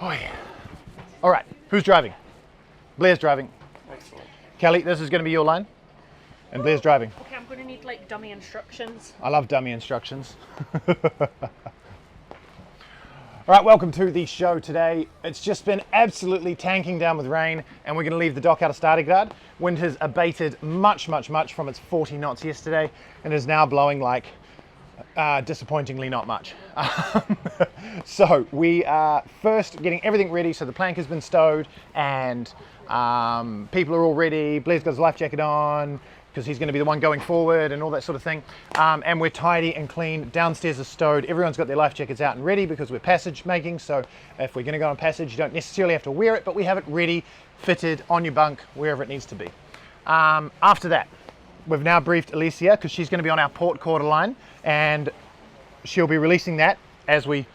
Oh yeah. All right, who's driving? Blair's driving. Excellent. Kelly, this is going to be your line, and Blair's driving. Okay, I'm going to need like dummy instructions. I love dummy instructions. All right, welcome to the show today. It's just been absolutely tanking down with rain, and we're going to leave the dock out of Stari Grad. Wind has abated much from its 40 knots yesterday, and is now blowing like disappointingly not much. So we are first getting everything ready. So the plank has been stowed, and people are all ready. Blair's got his life jacket on, because he's going to be the one going forward and all that sort of thing. And we're tidy and clean. Downstairs is stowed. Everyone's got their life jackets out and ready because we're passage making. So if we're going to go on passage, you don't necessarily have to wear it, but we have it ready, fitted on your bunk, wherever it needs to be. After that, we've now briefed Alicia because she's going to be on our port quarter line, and she'll be releasing that as we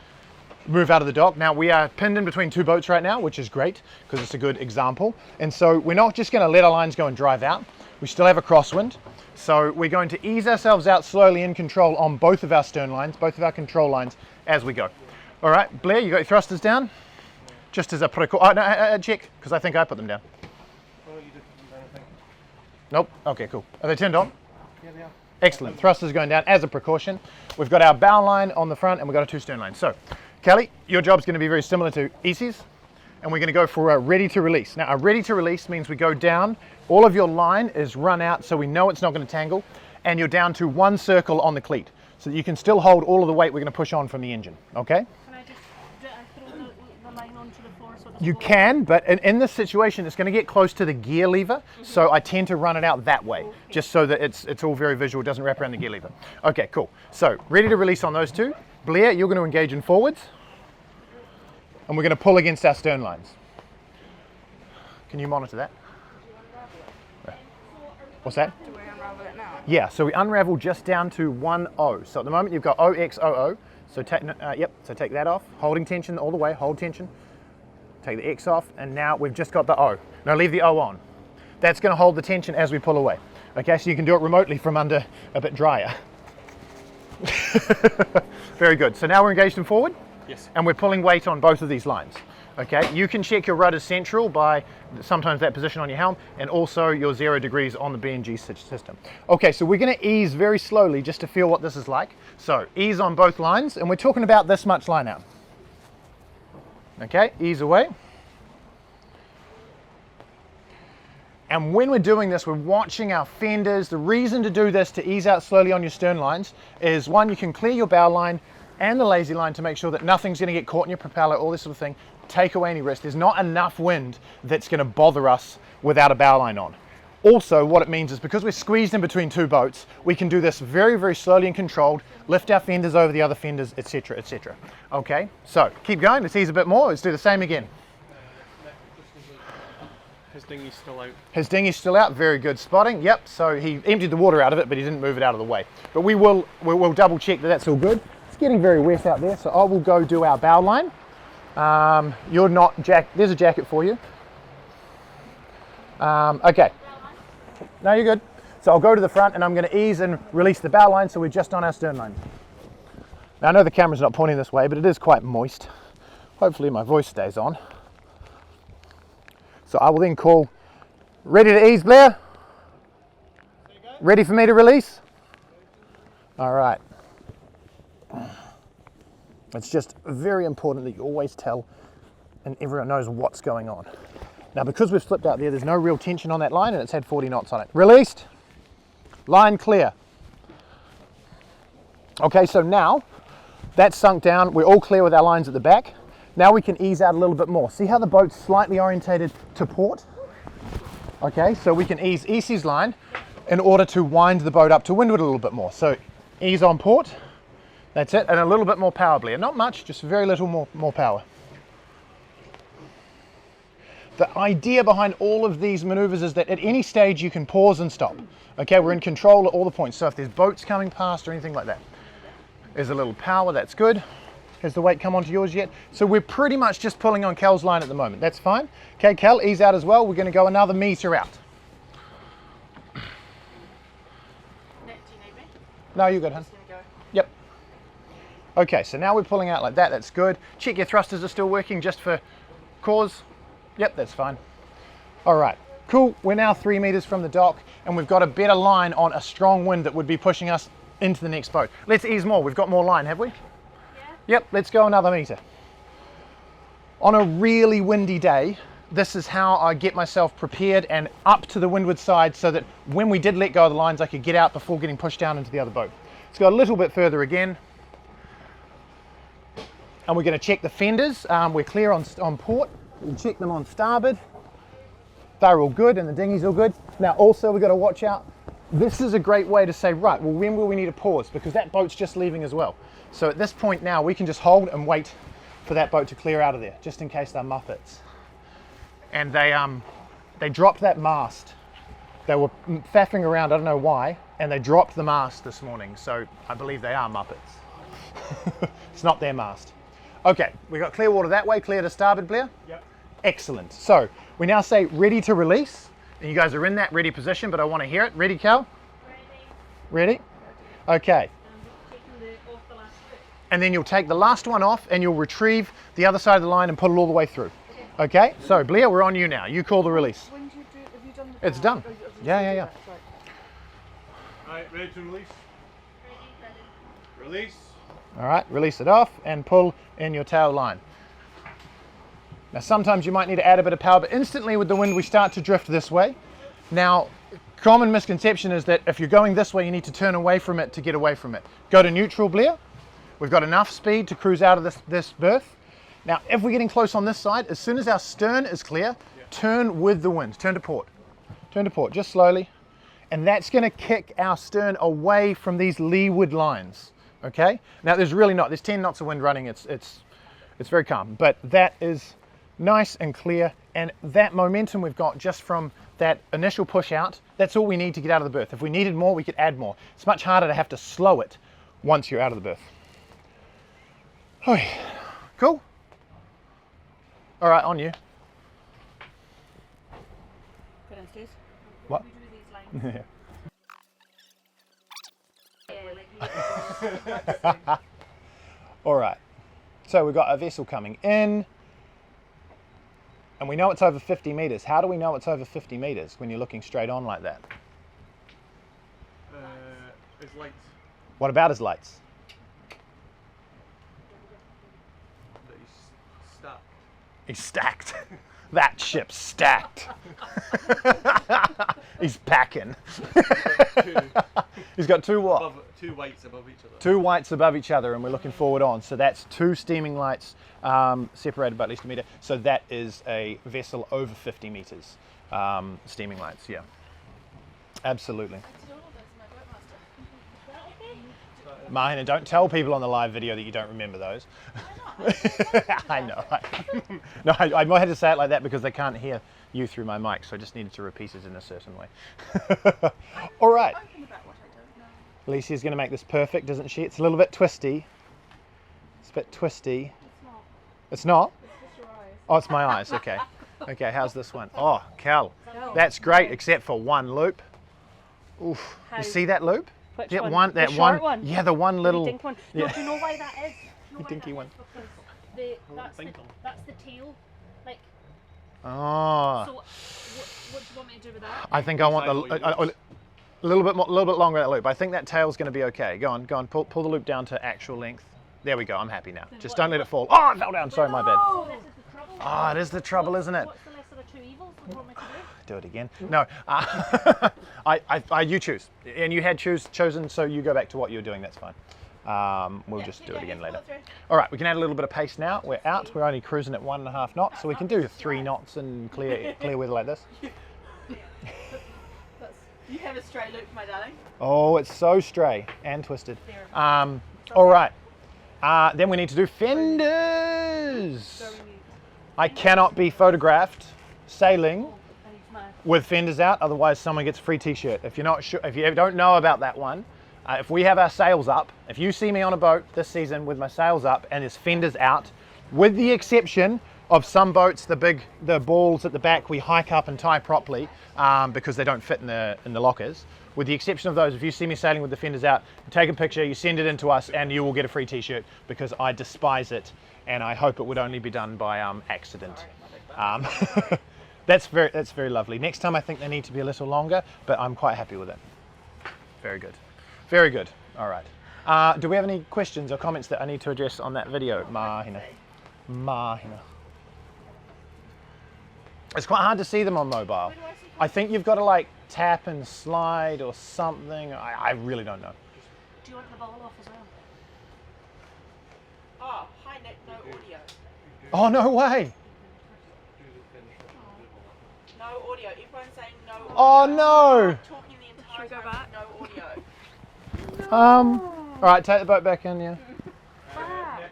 move out of the dock. Now we are pinned in between two boats right now, which is great because it's a good example. And so we're not just going to let our lines go and drive out. We still have a crosswind, so we're going to ease ourselves out slowly in control on both of our stern lines, both of our control lines as we go. All right, Blair, you got your thrusters down? Just as a precaution. Oh, no, check, because I think I put them down. Well, you did put them down, I think. Nope. Okay, cool. Are they turned on? Yeah, they are. Excellent. Thrusters going down as a precaution. We've got our bow line on the front, and we've got our two stern lines. So, Kelly, your job's going to be very similar to Isi's, and we're going to go for a ready to release. Now, a ready to release means we go down. All of your line is run out, so we know it's not going to tangle, and you're down to one circle on the cleat, so that you can still hold all of the weight we're going to push on from the engine. Okay? Can I just throw the line onto the floor? So You can, but in this situation, it's going to get close to the gear lever, so I tend to run it out that way, just so that it's all very visual, doesn't wrap around the gear lever. Okay, cool. So, ready to release on those two. Blair, you're going to engage in forwards, and we're going to pull against our stern lines. Can you monitor that? What's that? Do we unravel it now? Yeah, so we unravel just down to 1O. So at the moment you've got OXOO. So take that off, holding tension all the way, hold tension. Take the X off, and now we've just got the O. Now leave the O on. That's going to hold the tension as we pull away. Okay, so you can do it remotely from under a bit drier. Very good. So now we're engaged in forward? Yes. And we're pulling weight on both of these lines. Okay, you can check your rudder central by sometimes that position on your helm, and also your 0 degrees on the BNG system. Okay, so we're going to ease very slowly just to feel what this is like. So ease on both lines, and we're talking about this much line out. Okay, ease away. And when we're doing this, we're watching our fenders. The reason to do this, to ease out slowly on your stern lines, is one, you can clear your bow line and the lazy line to make sure that nothing's going to get caught in your propeller, all this sort of thing. Take away any risk. There's not enough wind that's going to bother us without a bow line on. Also, what it means is because we're squeezed in between two boats, we can do this very slowly and controlled, lift our fenders over the other fenders, etc, etc. Okay, so keep going. Let's ease a bit more. Let's do the same again. His dinghy's still out. His dinghy's still out. Very good spotting. Yep, so he emptied the water out of it, but he didn't move it out of the way. But we'll double check that that's all good. It's getting very wet out there, so I will go do our bow line. You're not there's a jacket for you. Okay. No, you're good. So I'll go to the front, and I'm going to ease and release the bow line, so we're just on our stern line. Now I know the camera's not pointing this way, but it is quite moist. Hopefully my voice stays on. So I will then call, ready to ease, Blair? Ready for me to release? All right. It's just very important that you always tell and everyone knows what's going on. Now, because we've slipped out there's no real tension on that line, and it's had 40 knots on it. Released, line clear. Okay, so now that's sunk down. We're all clear with our lines at the back. Now we can ease out a little bit more. See how the boat's slightly orientated to port? Okay, so we can ease Isi's line in order to wind the boat up to windward a little bit more. So ease on port. That's it, and a little bit more power, Blair. Not much, just very little more power. The idea behind all of these maneuvers is that at any stage you can pause and stop. Okay, we're in control at all the points. So if there's boats coming past or anything like that, there's a little power, that's good. Has the weight come onto yours yet? So we're pretty much just pulling on Cal's line at the moment. That's fine. Okay, Cal, ease out as well. We're going to go another meter out. No, you're good, hun. Yep. Okay, so now we're pulling out like that, that's good. Check your thrusters are still working just for cause. Yep, that's fine. All right, cool. We're now 3 meters from the dock and we've got a better line on a strong wind that would be pushing us into the next boat. Let's ease more. We've got more line, have we? Yeah. Yep, let's go another meter. On a really windy day, this is how I get myself prepared and up to the windward side so that when we did let go of the lines, I could get out before getting pushed down into the other boat. Let's go a little bit further again. And we're going to check the fenders. We're clear on port. We'll check them on starboard. They're all good and the dinghy's all good. Now also we've got to watch out. This is a great way to say, right, well, when will we need to pause? Because that boat's just leaving as well. So at this point now, we can just hold and wait for that boat to clear out of there, just in case they're muppets. And they dropped that mast. They were faffing around, I don't know why, and they dropped the mast this morning. So I believe they are muppets. It's not their mast. Okay, we got clear water that way, clear to starboard, Blair? Yep. Excellent. So we now say ready to release. And you guys are in that ready position, but I want to hear it. Ready, Cal? Ready. Ready? Okay. Taking off the last bit. And then you'll take the last one off and you'll retrieve the other side of the line and pull it all the way through. Okay? So Blair, we're on you now. You call the release. When do you do, have you done the It's done. Yeah. Alright, ready to release? Ready. Release. All right, release it off and pull in your tail line. Now sometimes you might need to add a bit of power, but instantly with the wind we start to drift this way. Now, common misconception is that if you're going this way, you need to turn away from it to get away from it. Go to neutral, Blair. We've got enough speed to cruise out of this berth. Now, if we're getting close on this side, as soon as our stern is clear, turn with the wind, turn to port. Turn to port, just slowly. And that's gonna kick our stern away from these leeward lines, okay? Now, there's 10 knots of wind running, it's very calm, but that is nice and clear, and that momentum we've got just from that initial push out, that's all we need to get out of the berth. If we needed more, we could add more. It's much harder to have to slow it once you're out of the berth. Okay, cool. All right, on you. Go downstairs. What? We do these lines. Yeah, like All right, so we've got a vessel coming in. And we know it's over 50 meters. How do we know it's over 50 meters when you're looking straight on like that? It's lights. What about his lights? That he's stacked. He's stacked. That ship's stacked. He's packing. He's got two what? Two whites above each other. Two whites above each other, and we're looking forward on. So that's two steaming lights separated by at least a meter. So that is a vessel over 50 meters. Steaming lights, yeah. Absolutely. Mahina, don't tell people on the live video that you don't remember those. I know. No, I might have to say it like that because they can't hear you through my mic, so I just needed to repeat it in a certain way. All right. Alicia's going to make this perfect, isn't she? It's a little bit twisty. It's a bit twisty. It's not. It's not? It's just your eyes. Oh, it's my eyes. Okay. Okay, how's this one? Oh, Cal. That's great, except for one loop. Oof. How? You see that loop? Which That one? That The short one? Yeah, the one little. Dink one. Yeah. No, do you know why that is? Do you know why Dinky that one. is? Because that's the tail. Like, Oh. so what do you want me to do with that? I think I want a little bit longer that loop. I think that tail's going to be okay. Go on. Pull the loop down to actual length. There we go. I'm happy now. Just don't let it fall. Oh, it fell down. Sorry, my bad. Oh, this is the trouble. Oh, it is the trouble, isn't it? What's the lesser of two evils? What do you want me to do? Do it again. No, you choose, and you had chosen, so you go back to what you're doing. That's fine. We'll just do it again later. All right, we can add a little bit of pace now. We're out. We're only cruising at 1.5 knots, so we can do 3 knots in clear weather like this. You have a straight loop, my darling. Oh, it's so stray and twisted. All right. Then we need to do fenders. I cannot be photographed sailing with fenders out, otherwise someone gets a free t-shirt. If you're not sure, if you don't know about that one, if we have our sails up, if you see me on a boat this season with my sails up and there's fenders out, with the exception of some boats, the balls at the back we hike up and tie properly because they don't fit in the lockers. with the exception of those, if you see me sailing with the fenders out, you take a picture, you send it in to us, and you will get a free t-shirt, because I despise it, and I hope it would only be done by accident. That's very lovely. Next time I think they need to be a little longer, but I'm quite happy with it. Very good. Very good. All right. Do we have any questions or comments that I need to address on that video? Mahina. Mahina. It's quite hard to see them on mobile. I think you've got to like tap and slide or something. I really don't know. Do you want the bowl off as well? Oh, hi Nick, no audio. Oh, no way. No audio. Everyone's saying no audio. Oh, no. Talking the entire Should we go time, back? no audio. All right, take the boat back in, yeah. Back.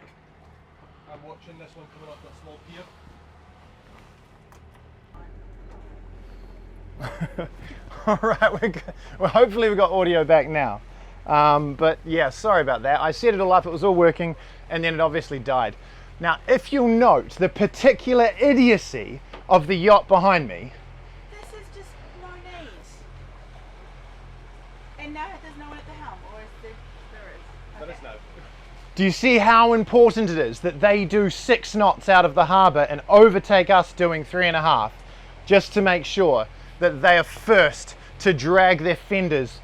I'm watching this one coming off that small pier. All right, well, hopefully we've got audio back now. But yeah, sorry about that. I set it all up, it was all working, and then it obviously died. Now, if you'll note the particular idiocy of the yacht behind me. This is just no knees. And now there's no one at the helm, or is there is? There is no. Do you see how important it is that they do 6 knots out of the harbour and overtake us doing 3.5, just to make sure that they are first to drag their fenders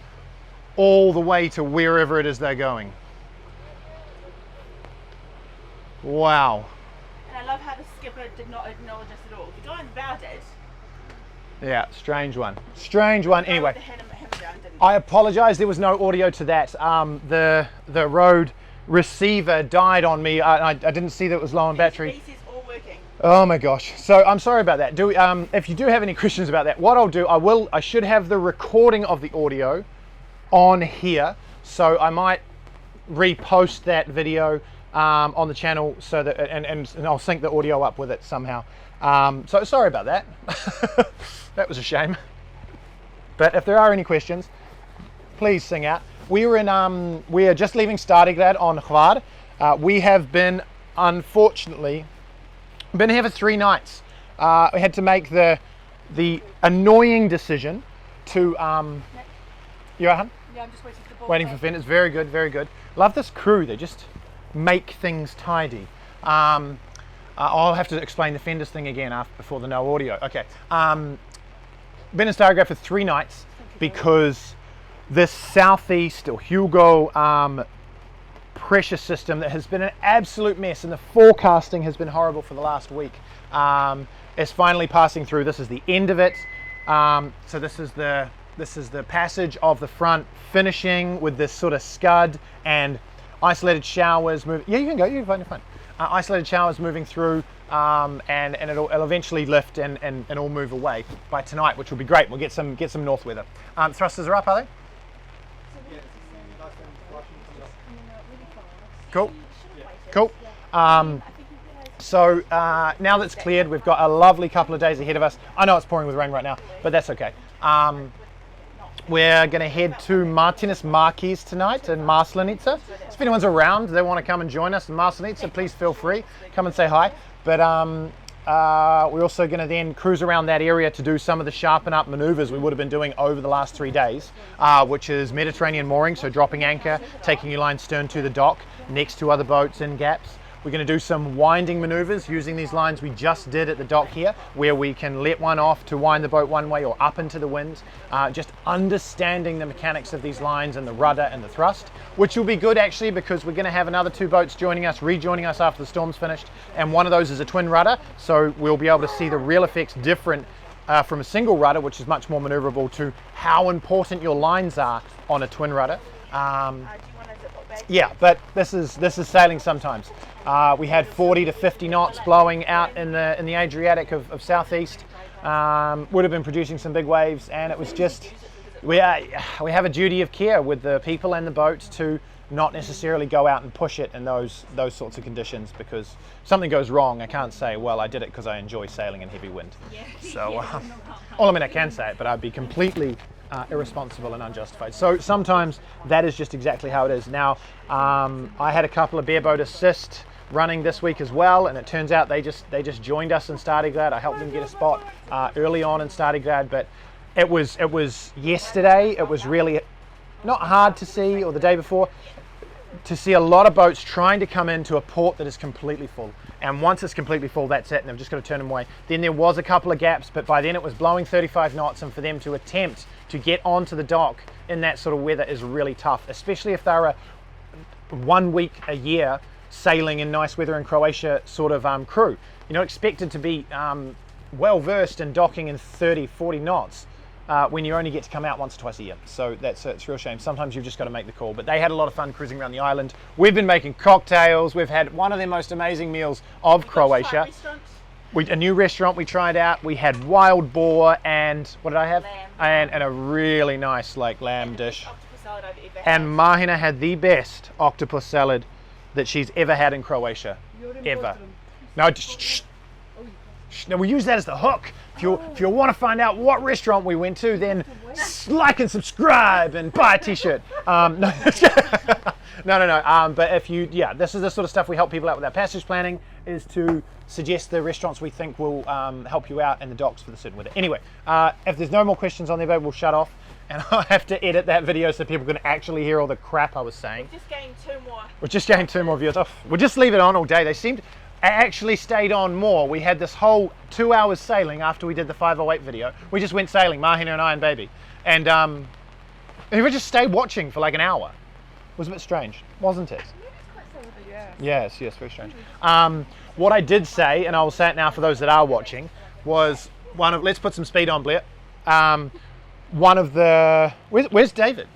all the way to wherever it is they're going. Wow. And I love how the skipper did not acknowledge us at all. The guy about it. Yeah, strange one. Strange one. Anyway, Him down, didn't he? I apologise, there was no audio to that. The Rode receiver died on me. I didn't see that it was low on battery. Pieces all working. Oh my gosh. So I'm sorry about that. If you do have any questions about that, what I'll do, I should have the recording of the audio on here. So I might repost that video on the channel so that, and I'll sync the audio up with it somehow. So sorry about that. That was a shame. But if there are any questions, please sing out. We are just leaving Stari Grad on Hvar. We have been, unfortunately, been here for 3 nights. We had to make the annoying decision to Johan? Yeah, I'm just waiting for the ball. Waiting for fenders. Very good, very good. Love this crew. They just make things tidy. I'll have to explain the fenders thing again before the no audio. Okay. Been in Stari Grad for 3 nights because this southeast or Hugo pressure system that has been an absolute mess, and the forecasting has been horrible for the last week, is finally passing through. This is the end of it. So this is the passage of the front finishing with this sort of scud and isolated showers move. Yeah, you can go. You can find your phone. Isolated showers moving through, and it'll eventually lift and all move away by tonight, which will be great. We'll get some north weather. Thrusters are up, are they? Cool. Cool. So now that's cleared, we've got a lovely couple of days ahead of us. I know it's pouring with rain right now, but that's okay. We're going to head to Martinez Marquis tonight in Maslinica. So if anyone's around, they want to come and join us in Maslinica, please feel free. Come and say hi. But we're also going to then cruise around that area to do some of the sharpen up maneuvers we would have been doing over the last 3 days, which is Mediterranean mooring, so dropping anchor, taking your line stern to the dock, next to other boats in gaps. We're going to do some winding maneuvers using these lines we just did at the dock here, where we can let one off to wind the boat one way or up into the wind. Just understanding the mechanics of these lines and the rudder and the thrust, which will be good actually, because we're going to have another 2 boats rejoining us after the storm's finished, and one of those is a twin rudder, so we'll be able to see the real effects different from a single rudder, which is much more maneuverable, to how important your lines are on a twin rudder. Yeah, but this is sailing sometimes. We had 40 to 50 knots blowing out in the Adriatic of southeast. Would have been producing some big waves, and it was just, we have a duty of care with the people and the boat to not necessarily go out and push it in those sorts of conditions, because if something goes wrong, I can't say, well, I did it because I enjoy sailing in heavy wind. So, well, I mean, I can say it, but I'd be completely irresponsible and unjustified. So sometimes that is just exactly how it is. Now, I had a couple of Bareboat Assist running this week as well, and it turns out they just joined us in Stari Grad. I helped them get a spot early on in Stari Grad, but It was yesterday. It was really not hard to see, or the day before, to see a lot of boats trying to come into a port that is completely full. And once it's completely full, that's it, and they've just got to turn them away. Then there was a couple of gaps, but by then it was blowing 35 knots, and for them to attempt to get onto the dock in that sort of weather is really tough, especially if they're a 1 week a year sailing in nice weather in Croatia sort of crew. You're not expected to be well versed in docking in 30, 40 knots. When you only get to come out once or twice a year. So it's a real shame. Sometimes you've just got to make the call. But they had a lot of fun cruising around the island. We've been making cocktails. We've had one of the most amazing meals of Croatia. A new restaurant we tried out. We had wild boar and, what did I have? Lamb. And a really nice like lamb dish. Octopus salad I've ever had. And Mahina had the best octopus salad that she's ever had in Croatia. Ever. No, shh. Now we use that as the hook. If you want to find out what restaurant we went to, then like and subscribe and buy a t-shirt. No. But if you, this is the sort of stuff we help people out with our passage planning, is to suggest the restaurants we think will help you out and the docks for the certain weather. Anyway, if there's no more questions on there, babe, we'll shut off, and I'll have to edit that video so people can actually hear all the crap I was saying. Just gained 2 more. We're just getting 2 more viewers. Oh, we'll just leave it on all day. They seemed. I actually stayed on more. We had this whole 2 hours sailing after we did the 508 video. We just went sailing, Mahina and I and baby. And we just stayed watching for like an hour. It was a bit strange, wasn't it? Yes, very strange. What I did say, and I will say it now for those that are watching, was let's put some speed on, Blair. One of the, where's David?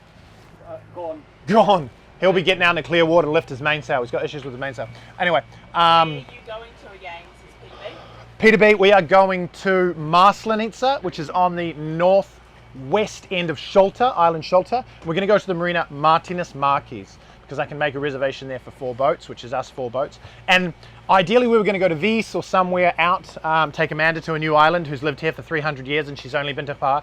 Gone. He'll be getting out in the clear water to lift his mainsail. He's got issues with his mainsail. Anyway. Where are you going to again, since Peterby, we are going to Maslinica, which is on the northwest end of Sholta, Island Sholta. We're going to go to the marina Martinis Marquis, because I can make a reservation there for 4 boats, which is us 4 boats. And ideally we were going to go to Vis or somewhere out, take Amanda to a new island who's lived here for 300 years and she's only been to Par.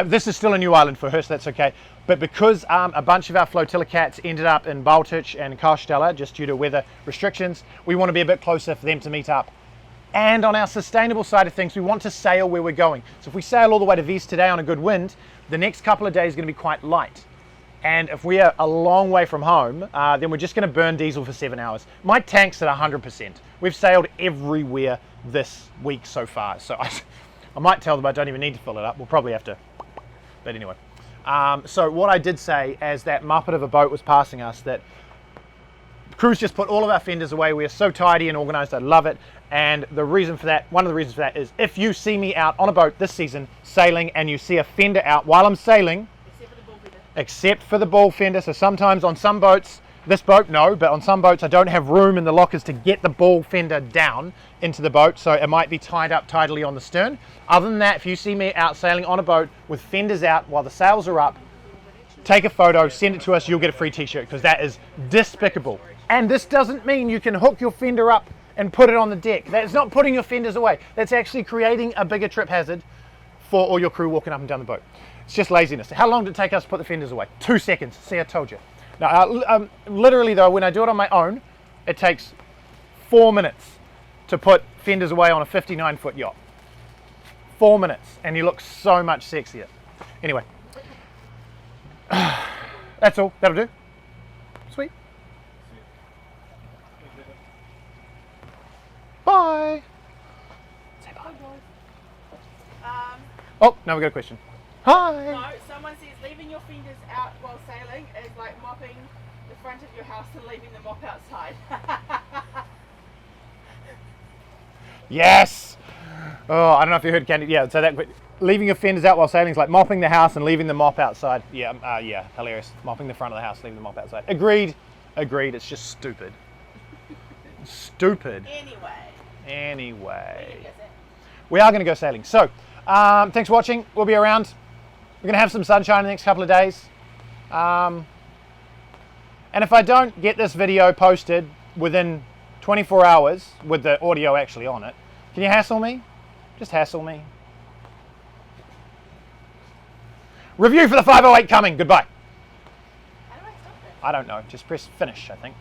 This is still a new island for her, so that's okay. But because a bunch of our flotilla cats ended up in Baltic and Kostela, just due to weather restrictions, we want to be a bit closer for them to meet up. And on our sustainable side of things, we want to sail where we're going. So if we sail all the way to Vis today on a good wind, the next couple of days are going to be quite light. And if we are a long way from home, then we're just going to burn diesel for 7 hours. My tank's at 100%. We've sailed everywhere this week so far. So I might tell them I don't even need to fill it up. We'll probably have to. But anyway. So what I did say, as that muppet of a boat was passing us, that crews just put all of our fenders away. We are so tidy and organized. I love it. And the reason for that, one of the reasons for that, is if you see me out on a boat this season sailing and you see a fender out while I'm sailing, except for the ball fender. So sometimes on some boats, this boat no, but on some boats I don't have room in the lockers to get the ball fender down into the boat, so it might be tied up tidily on the stern. Other than that, if you see me out sailing on a boat with fenders out while the sails are up, take a photo, send it to us, you'll get a free t-shirt, because that is despicable. And this doesn't mean you can hook your fender up and put it on the deck. That's not putting your fenders away. That's actually creating a bigger trip hazard for all your crew walking up and down the boat. It's just laziness. How long did it take us to put the fenders away? 2 seconds. See, I told you. Now, literally though, when I do it on my own, it takes 4 minutes to put fenders away on a 59-foot yacht. 4 minutes, and you look so much sexier. Anyway, that's all. That'll do. Sweet. Bye. Say bye. Oh, now we got a question. Hi. No, someone says leaving your fenders out while sailing is like mopping the front of your house and leaving the mop outside. Yes. Oh, I don't know if you heard Candy. Yeah, so that leaving your fenders out while sailing is like mopping the house and leaving the mop outside. Yeah, yeah, hilarious. Mopping the front of the house, leaving the mop outside. Agreed. Agreed. It's just stupid. Stupid. Anyway. We are going to go sailing. So, thanks for watching. We'll be around. We're going to have some sunshine in the next couple of days. And if I don't get this video posted within 24 hours with the audio actually on it, can you hassle me? Just hassle me. Review for the 508 coming. Goodbye. How do I stop this? I don't know. Just press finish, I think.